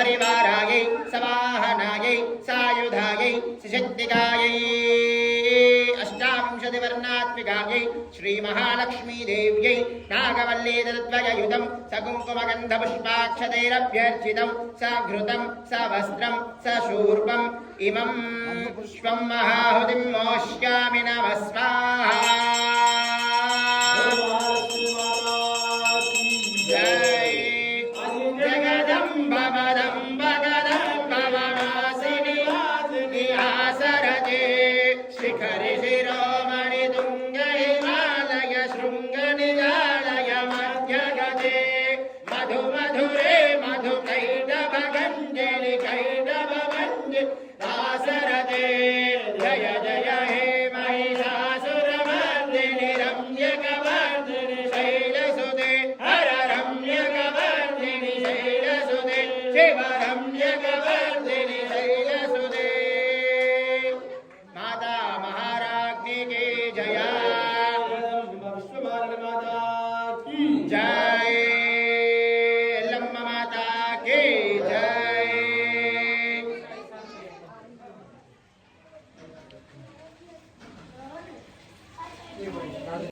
परिवारायै सवाहनायै सायुधायै सुशक्तिकायै अष्टाविंशतिवर्णात्मिकायै श्रीमहालक्ष्मीदेव्यै नागवल्लीतत्त्वयुतं सकुङ्कुमगन्धपुष्पाक्षतैरभ्यर्चितं सघृतं सवस्त्रं सशूर्पम् इमं पुष्पं महाहुतिं मोष्यामि नमः स्वाहा। शिखरि शिरोमणि तुंग हिमालय शृंग निजालय मध्यगते मधु मधुरे मधु कैटभ गंजलि कैटभ भंजि दासरते जय जय हे महिषासुरमर्दिनि रम्यकवर्धिनि शैलसुते हर रम्यकवर्धिनि शैलसुते शिव रम्यकवर्धिनि